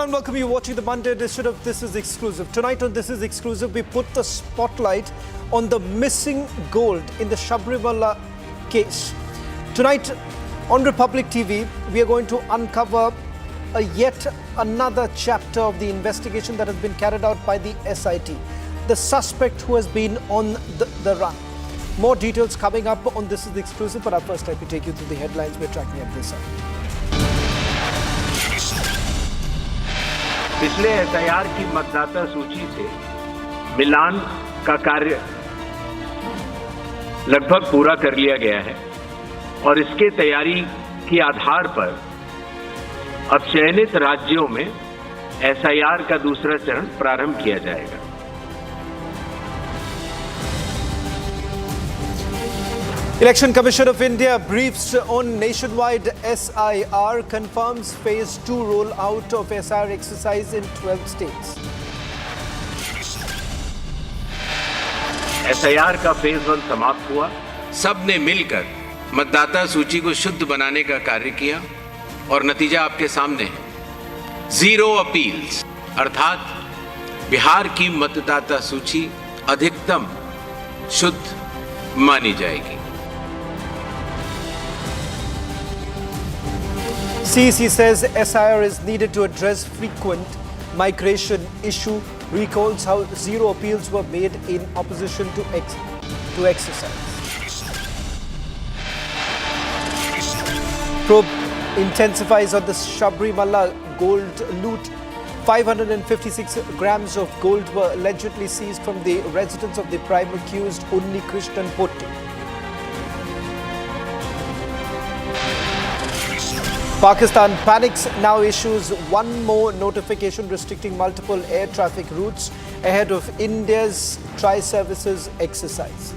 and welcome. You're watching the Monday edition of This Is Exclusive. Tonight on This Is Exclusive, we put the spotlight on the missing gold in the Sabarimala case. Tonight on Republic TV, we are going to uncover yet another chapter of the investigation that has been carried out by the SIT. The suspect who has been on the run. More details coming up on This Is Exclusive, but first let me take you through the headlines we're tracking at this hour. पिछले SIR की मतदाता सूची से मिलान का कार्य लगभग पूरा कर लिया गया है और इसके तैयारी के आधार पर अब चयनित राज्यों में एसआईआर का दूसरा चरण प्रारंभ किया जाएगा। Election Commission of India briefs on nationwide SIR, confirms phase 2 rollout of SIR exercise in 12 states. SIR का फेज 1 समाप्त हुआ। सबने मिलकर मतदाता सूची को शुद्ध बनाने का कार्य किया और नतीजा आपके सामने है। 0 अपील्स, अर्थात बिहार की मतदाता सूची अधिकतम शुद्ध मानी जाएगी। CEC says SIR is needed to address frequent migration issue, recalls how 0 appeals were made in opposition to exercise. Probe intensifies on the Sabarimala gold loot. 556 grams of gold were allegedly seized from the residence of the prime accused Unnikrishnan Potti. Pakistan panics, now issues one more notification restricting multiple air traffic routes ahead of India's tri-services exercise.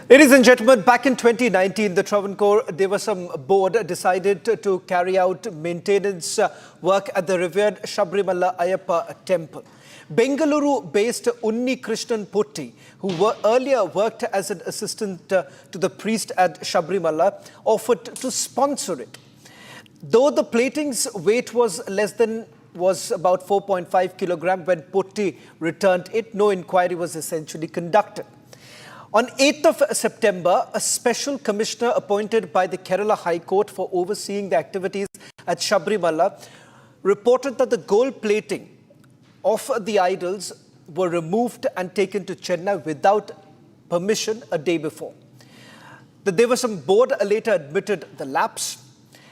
Ladies and gentlemen, back in 2019, the Travancore Devaswom board decided to carry out maintenance work at the revered Sabarimala Ayyappa temple. Bengaluru-based Unnikrishnan Potti, who earlier worked as an assistant to the priest at Sabarimala, offered to sponsor it. Though the plating's weight was about 4.5 kilogram when Potti returned it, no inquiry was essentially conducted. On 8th of September, a special commissioner appointed by the Kerala High Court for overseeing the activities at Sabarimala reported that the gold plating of the idols were removed and taken to Chennai without permission a day before. The Devaswom board later admitted the lapse.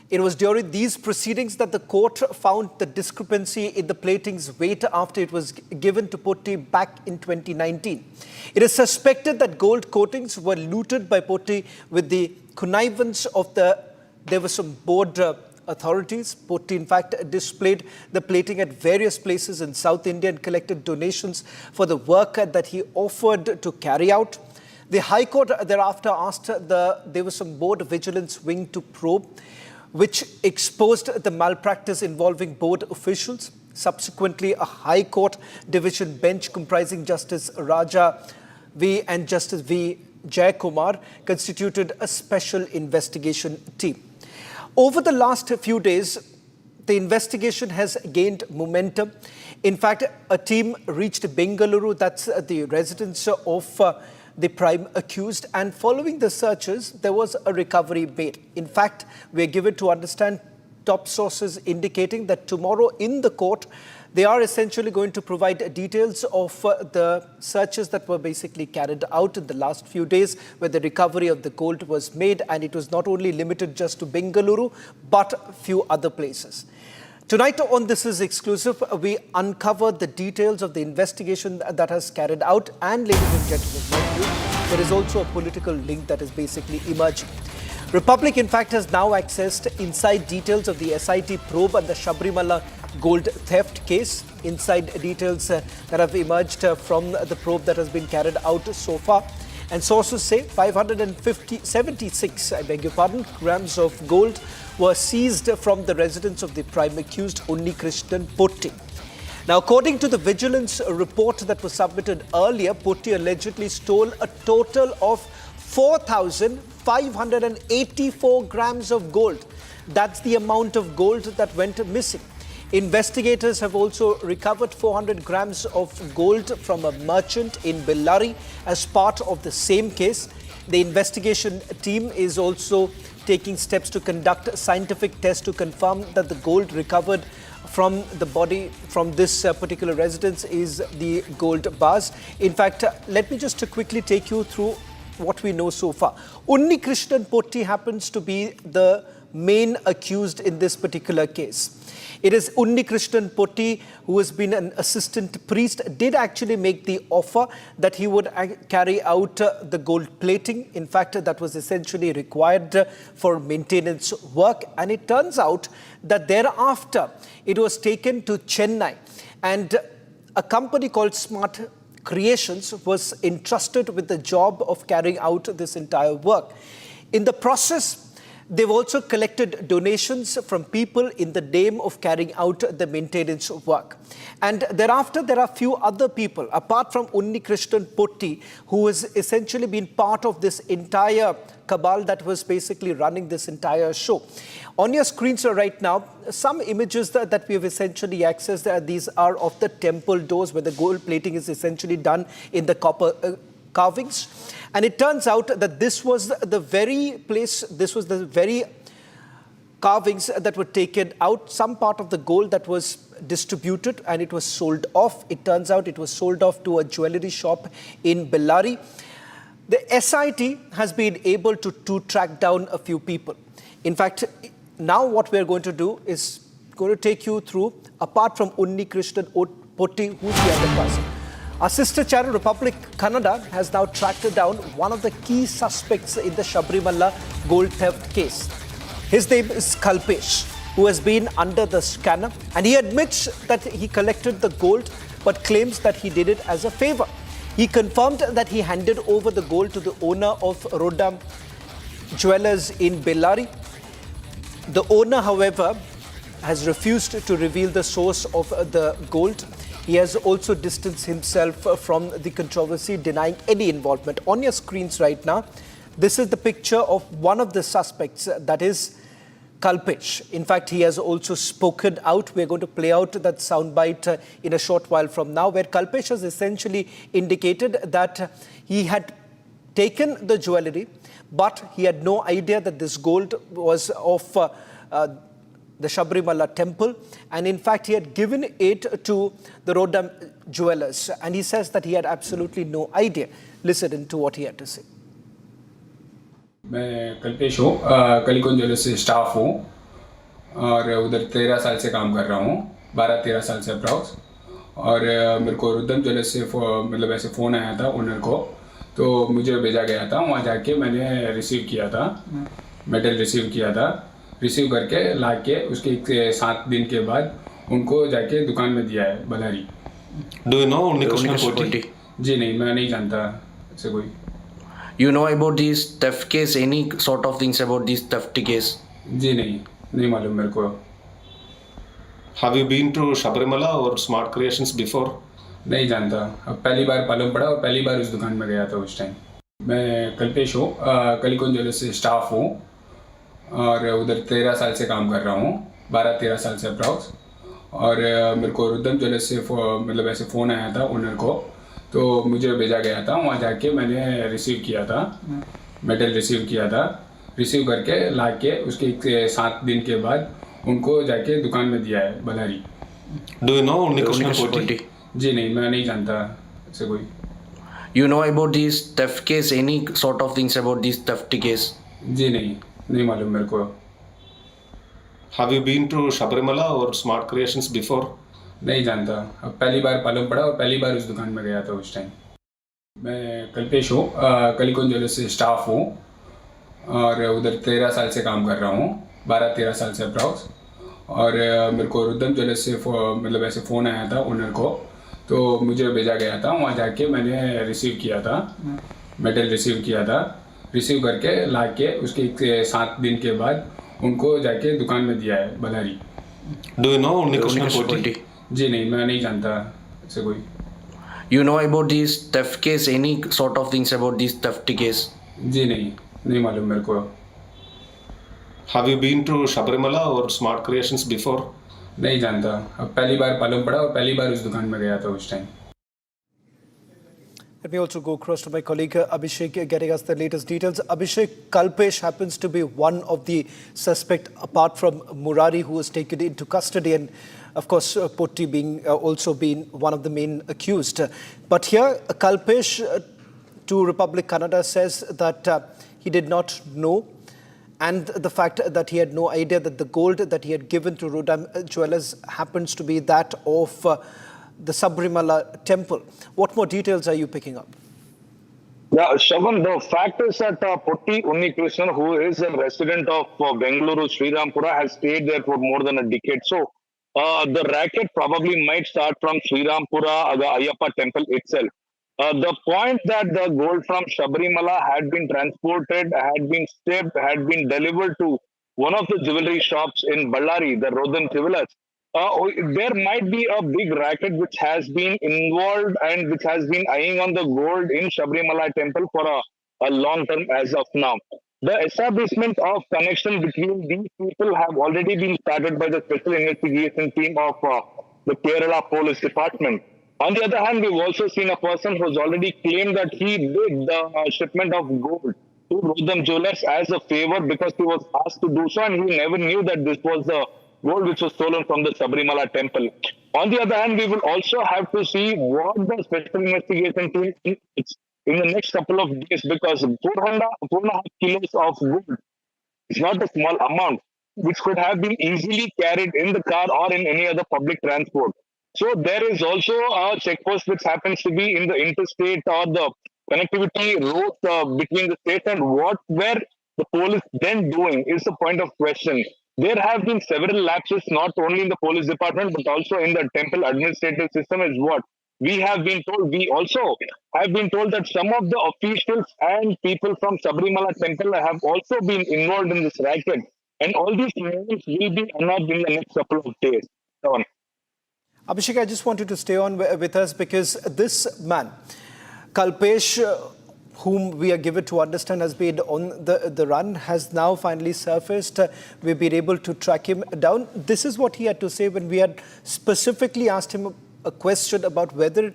It was during these proceedings that the court found the discrepancy in the plating's weight after it was given to Potti back in 2019. It is suspected that gold coatings were looted by Potti with the connivance of the Devaswom board authorities. Potti, in fact, displayed the plating at various places in South India and collected donations for the work that he offered to carry out. The High Court thereafter asked the Devaswom Board Vigilance Wing to probe, which exposed the malpractice involving board officials. Subsequently, a High Court division bench comprising Justice Raja V and Justice Jayakumar constituted a special investigation team. Over the last few days, the investigation has gained momentum. In fact, a team reached Bengaluru, that's the residence of the prime accused, and following the searches, there was a recovery made. In fact, we are given to understand top sources indicating that tomorrow in the court, they are essentially going to provide details of the searches that were basically carried out in the last few days where the recovery of the gold was made, and it was not only limited just to Bengaluru but a few other places. Tonight on This Is Exclusive, we uncover the details of the investigation that has carried out, and ladies and gentlemen, mind you, there is also a political link that is basically emerging. Republic, in fact, has now accessed inside details of the SIT probe and the Sabarimala gold theft case. Inside details that have emerged from the probe that has been carried out so far. And sources say 576 grams of gold were seized from the residence of the prime accused Unnikrishnan Potti. Now, according to the vigilance report that was submitted earlier, Potti allegedly stole a total of 4,584 grams of gold. That's the amount of gold that went missing. Investigators have also recovered 400 grams of gold from a merchant in Bellary as part of the same case. The investigation team is also taking steps to conduct scientific tests to confirm that the gold recovered from the body from this particular residence is the gold bars. In fact, let me just quickly take you through what we know so far. Unnikrishnan Potti happens to be the main accused in this particular case. It is Unnikrishnan Potti, who has been an assistant priest, did actually make the offer that he would carry out the gold plating. In fact, that was essentially required for maintenance work. And it turns out that thereafter, it was taken to Chennai. And a company called Smart Creations was entrusted with the job of carrying out this entire work. In the process, they've also collected donations from people in the name of carrying out the maintenance work. And thereafter, there are a few other people, apart from Unnikrishnan Potti, who has essentially been part of this entire cabal that was basically running this entire show. On your screens right now, some images that we have essentially accessed, these are of the temple doors where the gold plating is essentially done in the copper carvings. And it turns out that this was the very place, this was the very carvings that were taken out, some part of the gold that was distributed and it was sold off. It turns out it was sold off to a jewelry shop in Bellary. The SIT has been able to track down a few people. In fact, now what we're going to do is going to take you through, apart from Unnikrishnan Potti, who's the other person. Our sister channel, Republic Kannada, has now tracked down one of the key suspects in the Sabarimala gold theft case. His name is Kalpesh, who has been under the scanner, and he admits that he collected the gold, but claims that he did it as a favor. He confirmed that he handed over the gold to the owner of Rodam Jewelers in Bellary. The owner, however, has refused to reveal the source of the gold. He has also distanced himself from the controversy, denying any involvement. On your screens right now, this is the picture of one of the suspects, that is Kalpesh. In fact, he has also spoken out. We're going to play out that soundbite in a short while from now, where Kalpesh has essentially indicated that he had taken the jewelry, but he had no idea that this gold was of the Sabarimala temple, and in fact he had given it to the Rodam Jewelers, and he says that he had absolutely no idea. Listen to what he had to say. मैं कल्पेश हूँ, कलिकोन jewellers से staff हूँ और उधर 13 साल से काम कर रहा हूँ, 12-13 साल से अप्रॉक्स। और मेरे को रुद्रम ज्वेलर्स से मतलब ऐसे फ़ोन आया था ओनर को, तो मुझे भेजा गया था। वहाँ जाके मैंने रिसीव किया था, मेटल रिसीव किया था। रिसीव करके ला के उसके 7 दिन के बाद उनको जाके दुकान में दिया है Bellary. Do you know Unnikrishnan Potti? जी नहीं, मैं नहीं जानता ऐसे कोई। You know about this theft case? Any sort of things about this theft case? जी नहीं मालूम मेरे को। Have you been to Sabarimala or Smart Creations before? नहीं जानता, अब पहली बार मालूम पड़ा और पहली बार उस दुकान में गया था उस टाइम। मैं कल्पेश हूँ, कलिकोन ज्वेलर्स से स्टाफ हूँ और उधर 13 साल से काम कर रहा हूँ, 12-13 साल से अप्रॉक्स। और मेरे को रुद्रम ज्वेलर्स से मतलब ऐसे फ़ोन आया था ओनर को, तो मुझे भेजा गया था। वहाँ जाके मैंने रिसीव किया था, मेटल रिसीव किया था। रिसीव करके ला के उसके 7 दिन के बाद उनको जाके दुकान में दिया है Bellary. Do you know Unnikrishnan Potti? जी नहीं, मैं नहीं जानता ऐसे कोई। You know about this theft case? Any sort of things about this theft case? जी नहीं मालूम मेरे को। Have you been to Sabarimala or Smart Creations before? नहीं जानता, अब पहली बार मालूम पड़ा और पहली बार उस दुकान में गया था उस टाइम। मैं कल्पेश हूँ, कलिकोन ज्वेलर्स से स्टाफ हूँ और उधर 13 साल से काम कर रहा हूँ, 12-13 साल से अप्रॉक्स। और मेरे को रुद्रम ज्वेलर्स से मतलब ऐसे फ़ोन आया था ओनर को, तो मुझे भेजा गया था। वहाँ जाके मैंने रिसीव किया था, मेटल रिसीव किया था। रिसीव करके ला के उसके 7 दिन के बाद उनको जाके दुकान में दिया है Bellary. Do you know Unnikrishnan Potti? जी नहीं, मैं नहीं जानता ऐसे कोई। You know about this theft case? Any sort of things about this theft case? जी नहीं मालूम मेरे को। Have you been to Sabarimala or Smart Creations before? नहीं जानता, अब पहली बार मालूम पड़ा और पहली बार उस दुकान में गया था उस time. Let me also go across to my colleague Abhishek, getting us the latest details. Abhishek, Kalpesh happens to be one of the suspect, apart from Murari, who was taken into custody, and of course Potti being also being one of the main accused. But here, Kalpesh to Republic Kannada says that he did not know, and the fact that he had no idea that the gold that he had given to Rodam Jewellers happens to be that of the Sabarimala temple. What more details are you picking up? Yeah, Shavan, the fact is that Potti Unnikrishnan, who is a resident of Bengaluru, Srirampura, has stayed there for more than a decade. So the racket probably might start from Srirampura, the Ayyappa temple itself. The point that the gold from Sabarimala had been transported, had been shipped, had been delivered to one of the jewelry shops in Bellary, the Rodhan Jewellers. There might be a big racket which has been involved and which has been eyeing on the gold in Sabarimala temple for a long term as of now. The establishment of connection between these people have already been started by the special investigation team of the Kerala Police Department. On the other hand, we've also seen a person who's already claimed that he did the shipment of gold to Rodham Jewellers as a favor because he was asked to do so, and he never knew that this was the gold which was stolen from the Sabarimala temple. On the other hand, we will also have to see what the special investigation team in the next couple of days, because 4.5 kilos of gold is not a small amount, which could have been easily carried in the car or in any other public transport. So there is also a checkpost which happens to be in the interstate or the connectivity roads between the states, and what were the police then doing is the point of question. There have been several lapses, not only in the police department, but also in the temple administrative system is what we have been told. We also have been told that some of the officials and people from Sabarimala temple have also been involved in this racket. And all these names will be unearthed in the next couple of days. On. Abhishek, I just wanted to stay on with us because this man, Kalpesh, whom we are given to understand has been on the run, has now finally surfaced. We've been able to track him down. This is what he had to say when we had specifically asked him a question about whether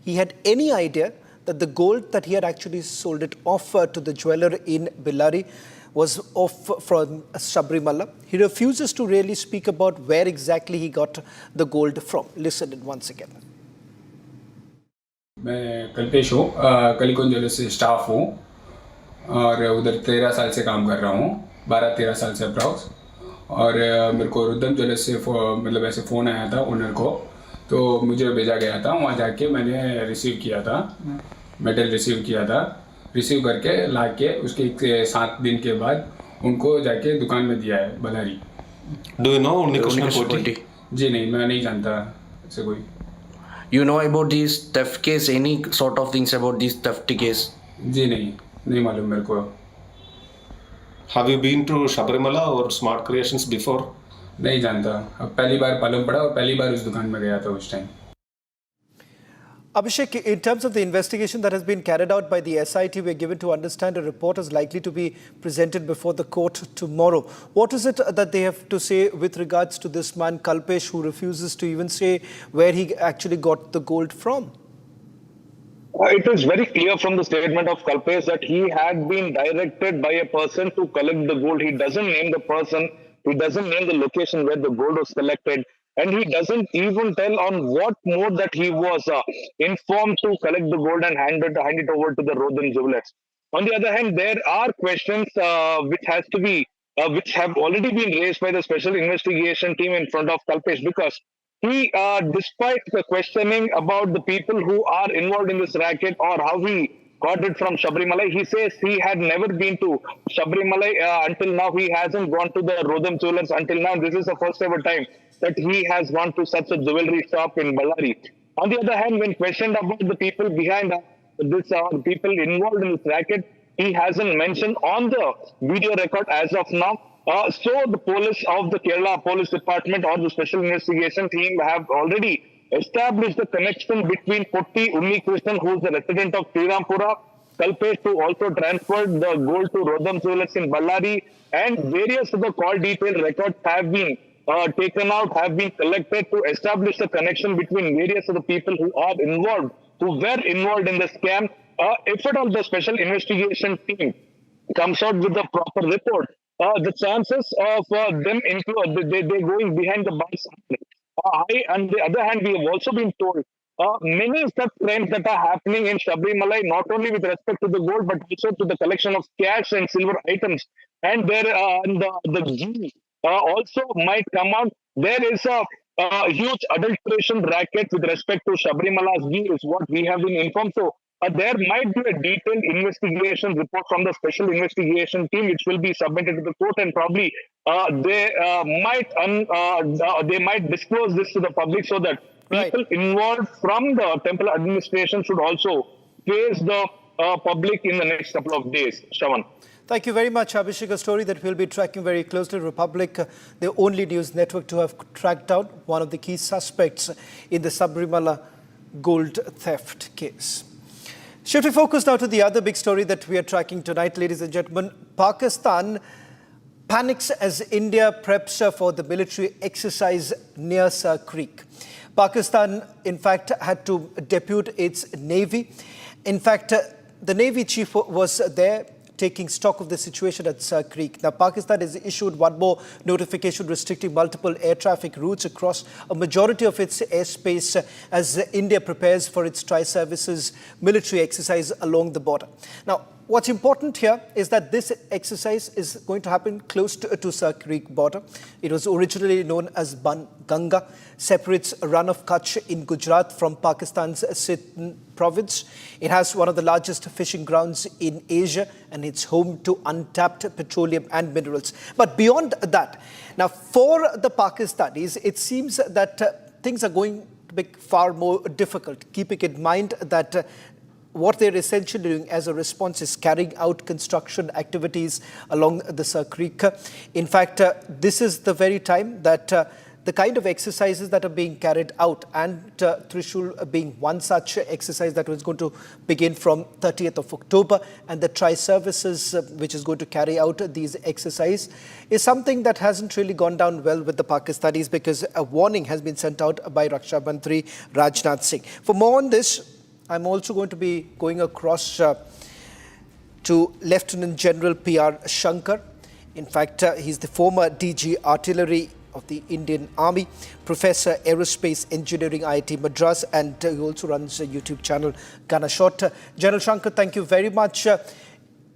he had any idea that the gold that he had actually sold it off to the jeweler in Bellary was off from Sabarimala. He refuses to really speak about where exactly he got the gold from. Listen it once again. मैं कल्पेश हूँ, कलिकोन jewellers से staff हूँ और उधर 13 साल से काम कर रहा हूँ, 12-13 साल से अप्रॉक्स। और मेरे को रुद्रम ज्वेलर्स से मतलब ऐसे फ़ोन आया था ओनर को, तो मुझे भेजा गया था। वहाँ जाके मैंने रिसीव किया था, मेटल रिसीव किया था, रिसीव करके ला के उसके 7 दिन के बाद उनको जाके दुकान में दिया है Bellary. Do you know Unnikrishnan Potti? जी नहीं, मैं नहीं जानता ऐसे कोई। You know about this theft case, any sort of things about this theft case? जी नहीं मालूम मेरे को। Have you been to Sabarimala or Smart Creations before? नहीं जानता, अब पहली बार मालूम पड़ा और पहली बार उस दुकान में गया था उस time. Abhishek, in terms of the investigation that has been carried out by the SIT, we are given to understand a report is likely to be presented before the court tomorrow. What is it that they have to say with regards to this man, Kalpesh, who refuses to even say where he actually got the gold from? It is very clear from the statement of Kalpesh that he had been directed by a person to collect the gold. He doesn't name the person, he doesn't name the location where the gold was collected, and he doesn't even tell on what mode that he was informed to collect the gold and hand it over to the Rodhan Jewellers. On the other hand, there are questions which have already been raised by the special investigation team in front of Kalpesh, because he, despite the questioning about the people who are involved in this racket or how he got it from Sabarimala, he says he had never been to Sabarimala until now. He hasn't gone to the Rodham Jewellers until now. This is the first ever time that he has gone to such a jewelry shop in Bellary. On the other hand, when questioned about the people behind this, people involved in this racket, he hasn't mentioned on the video record as of now. So the police of the Kerala Police Department or the Special Investigation Team have already established the connection between Potti Unnikrishnan, who is a resident of Srirampura, Kalpesh, who also transferred the gold to Rodham Jewelers in Bellary, and various other call detail records have been taken out, have been collected to establish the connection between various other people who are involved, who were involved in the scam. If at all the special investigation team comes out with the proper report, the chances of them they going behind the bars are high. On the other hand, we have also been told many such crimes that are happening in Sabarimala, not only with respect to the gold, but also to the collection of cash and silver items. And there, the ghee also might come out. There is a huge adulteration racket with respect to Sabarimala's ghee, is what we have been informed. So there might be a detailed investigation report from the special investigation team, which will be submitted to the court, and probably they might disclose this to the public so that people involved from the temple administration should also face the public in the next couple of days. Shravan. Thank you very much, Abhishek. A story that we'll be tracking very closely. Republic, the only news network to have tracked down one of the key suspects in the Sabarimala gold theft case. Shifting focus now to the other big story that we are tracking tonight, ladies and gentlemen. Pakistan panics as India preps for the military exercise near Sir Creek. Pakistan, in fact, had to depute its navy. In fact, the Navy chief was there taking stock of the situation at Sir Creek. Now, Pakistan has issued one more notification restricting multiple air traffic routes across a majority of its airspace as India prepares for its tri-services military exercise along the border. Now, what's important here is that this exercise is going to happen close to Sir Creek border. It was originally known as Ban Ganga, separates Run of Kutch in Gujarat from Pakistan's Sindh province. It has one of the largest fishing grounds in Asia, and it's home to untapped petroleum and minerals. But beyond that, now for the Pakistanis, it seems that things are going to be far more difficult, keeping in mind that what they're essentially doing as a response is carrying out construction activities along the Sir Creek. In fact, this is the very time that the kind of exercises that are being carried out, and Trishul being one such exercise that was going to begin from 30th of October, and the tri-services which is going to carry out these exercises, is something that hasn't really gone down well with the Pakistanis, because a warning has been sent out by Raksha Mantri Rajnath Singh. For more on this, I'm also going to be going across to Lieutenant General P.R. Shankar. In fact, he's the former DG Artillery of the Indian Army, Professor Aerospace Engineering IIT Madras, and he also runs a YouTube channel, Gana Shot. General Shankar, thank you very much.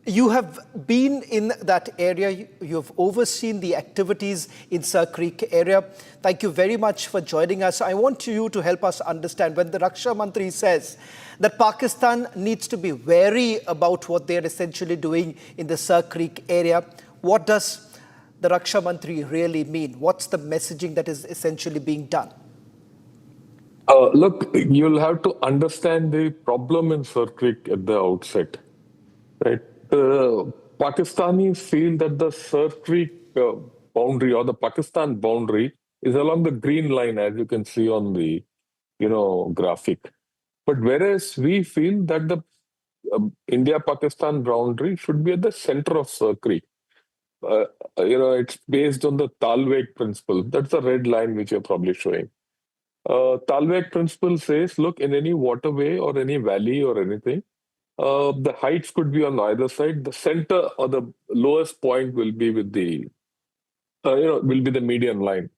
You have been in that area. You have overseen the activities in Sir Creek area. Thank you very much for joining us. I want you to help us understand when the Raksha Mantri says that Pakistan needs to be wary about what they're essentially doing in the Sir Creek area. What does the Raksha Mantri really mean? What's the messaging that is essentially being done? Look, you'll have to understand the problem in Sir Creek at the outset, right? Pakistanis feel that the Sir Creek boundary or the Pakistan boundary is along the green line, as you can see on the, graphic. But whereas we feel that the India-Pakistan boundary should be at the center of Sir Creek. It's based on the Talweg principle. That's the red line which you're probably showing. Talweg principle says, look, in any waterway or any valley or anything, the heights could be on either side. The center or the lowest point will be with the, will be the median line.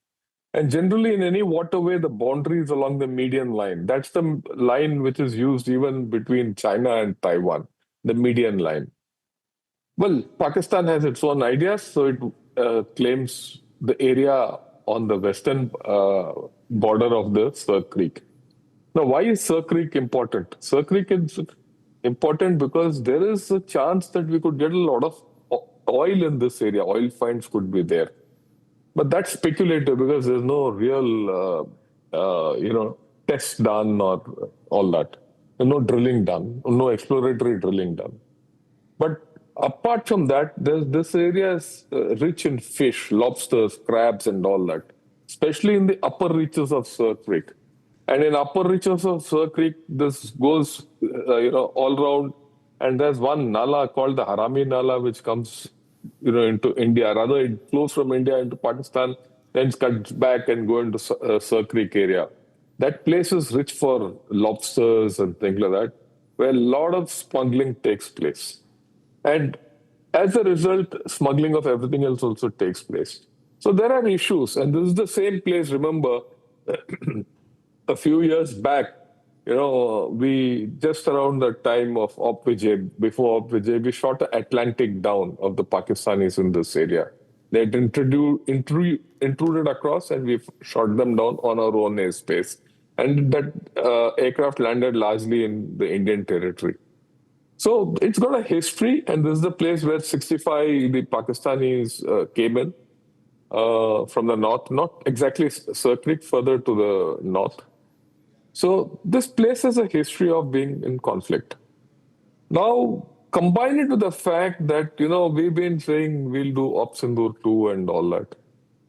And generally in any waterway, the boundary is along the median line. That's the line which is used even between China and Taiwan, the median line. Well, Pakistan has its own ideas, so it claims the area on the western border of the Sir Creek. Now, why is Sir Creek important? Sir Creek is important because there is a chance that we could get a lot of oil in this area. Oil finds could be there. But that's speculative because there's no real, test done or all that. There's no drilling done, no exploratory drilling done. But apart from that, this area is rich in fish, lobsters, crabs, and all that, especially in the upper reaches of Sir Creek. And in upper reaches of Sir Creek, this goes, all around and there's one nala called the Harami Nala, which comes, into India. Rather, it flows from India into Pakistan, then cuts back and go into Sir Creek area. That place is rich for lobsters and things like that, where a lot of smuggling takes place. And as a result, smuggling of everything else also takes place. So there are issues. And this is the same place, remember, a few years back, we just around the time of Op Vijay, before Op Vijay, we shot an Atlantic down of the Pakistanis in this area. They had intruded across and we shot them down on our own airspace. And that aircraft landed largely in the Indian territory. So it's got a history, and this is the place where 65, the Pakistanis came in from the north, not exactly Sir Creek, further to the north. So this place has a history of being in conflict. Now, combine it with the fact that, we've been saying we'll do Op Sindoor 2 and all that.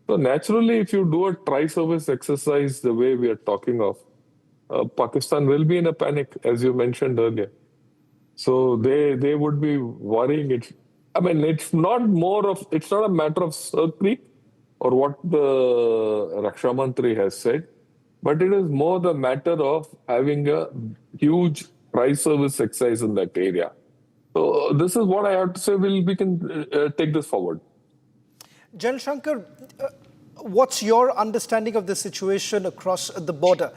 So naturally, if you do a tri-service exercise the way we are talking of, Pakistan will be in a panic, as you mentioned earlier. So they would be worrying. It's not a matter of Sir Creek or what the Raksha Mantri has said, but it is more the matter of having a huge tri-service exercise in that area. So this is what I have to say. We can take this forward. General Shankar, what's your understanding of the situation across the border?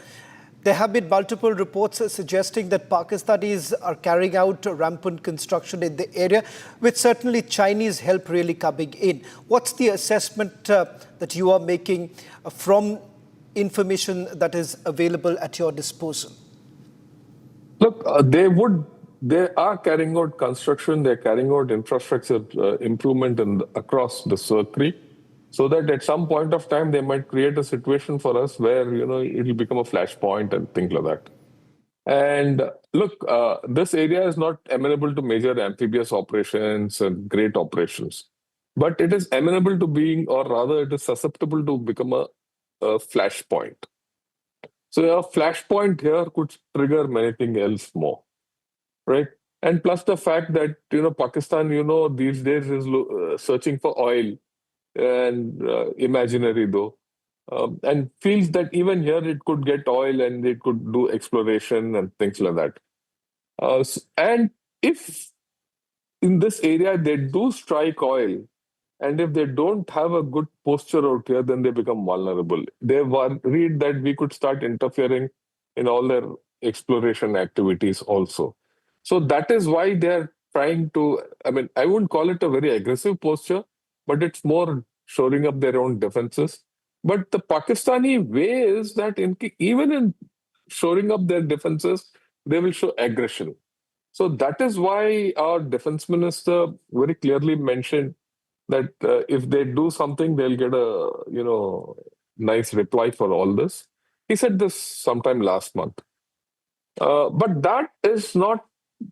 There have been multiple reports suggesting that Pakistanis are carrying out rampant construction in the area, with certainly Chinese help really coming in. What's the assessment that you are making from information that is available at your disposal? Look, they are carrying out construction, they're carrying out infrastructure improvement across the Sir Creek, so that at some point of time, they might create a situation for us where, it'll become a flashpoint and things like that. And look, this area is not amenable to major amphibious operations and great operations, but it is amenable to being, or rather it is susceptible to become a flashpoint. So a flashpoint here could trigger anything else more, right? And plus the fact that, Pakistan, these days is searching for oil, and imaginary though, and feels that even here it could get oil and it could do exploration and things like that. And if in this area they do strike oil, and if they don't have a good posture out here, then they become vulnerable. They worried that we could start interfering in all their exploration activities also. So that is why they're trying to, I wouldn't call it a very aggressive posture, but it's more shoring up their own defenses. But the Pakistani way is that even in shoring up their defenses, they will show aggression. So that is why our defense minister very clearly mentioned that if they do something, they'll get a nice reply for all this. He said this sometime last month. But that is not,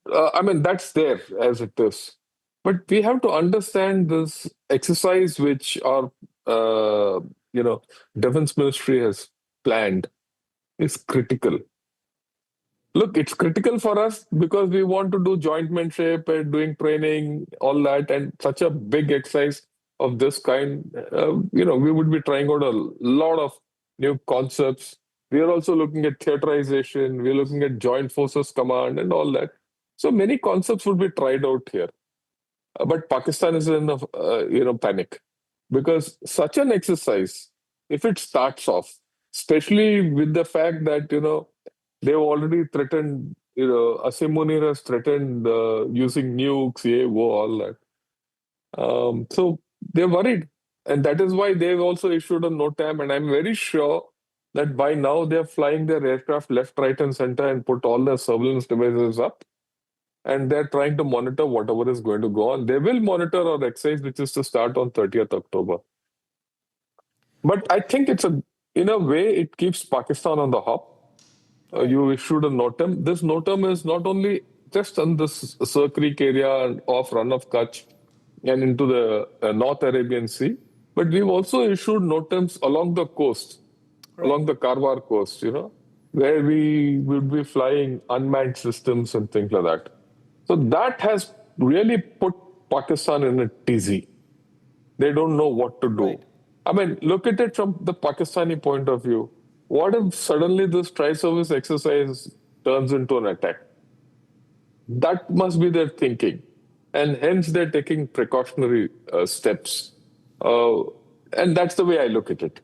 that's there as it is. But we have to understand this exercise which our, defense ministry has planned is critical. Look, it's critical for us because we want to do jointmanship and doing training, all that, and such a big exercise of this kind, we would be trying out a lot of new concepts. We are also looking at theaterization. We're looking at joint forces command and all that. So many concepts would be tried out here. But Pakistan is in a panic because such an exercise, if it starts off, especially with the fact that, they've already threatened, Asim Munir has threatened using nukes, all that. So they're worried. And that is why they've also issued a NOTAM. And I'm very sure that by now they're flying their aircraft left, right, and center and put all their surveillance devices up. And they're trying to monitor whatever is going to go on. They will monitor our exercise, which is to start on 30th October. But I think in a way, it keeps Pakistan on the hop. You issued a NOTAM. This NOTAM is not only just on this Sir Creek area and off Run of Kutch and into the North Arabian Sea, but we've also issued NOTAMs along the coast, along the Karwar coast, where we would be flying unmanned systems and things like that. So that has really put Pakistan in a tizzy. They don't know what to do. Right. I mean, look at it from the Pakistani point of view. What if suddenly this tri-service exercise turns into an attack? That must be their thinking. And hence they're taking precautionary steps. And that's the way I look at it.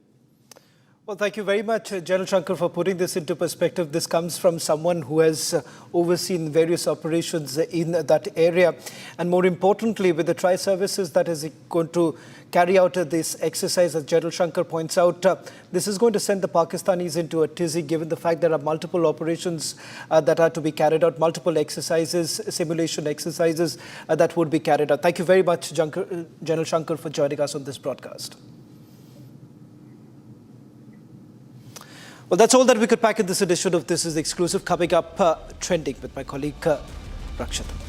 Well, thank you very much, General Shankar, for putting this into perspective. This comes from someone who has overseen various operations in that area. And more importantly, with the tri-services that is going to carry out this exercise, as General Shankar points out, this is going to send the Pakistanis into a tizzy, given the fact there are multiple operations that are to be carried out, multiple exercises, simulation exercises that would be carried out. Thank you very much, General Shankar, for joining us on this broadcast. Well, that's all that we could pack in this edition of This Is Exclusive. Coming up, trending with my colleague Rakshit.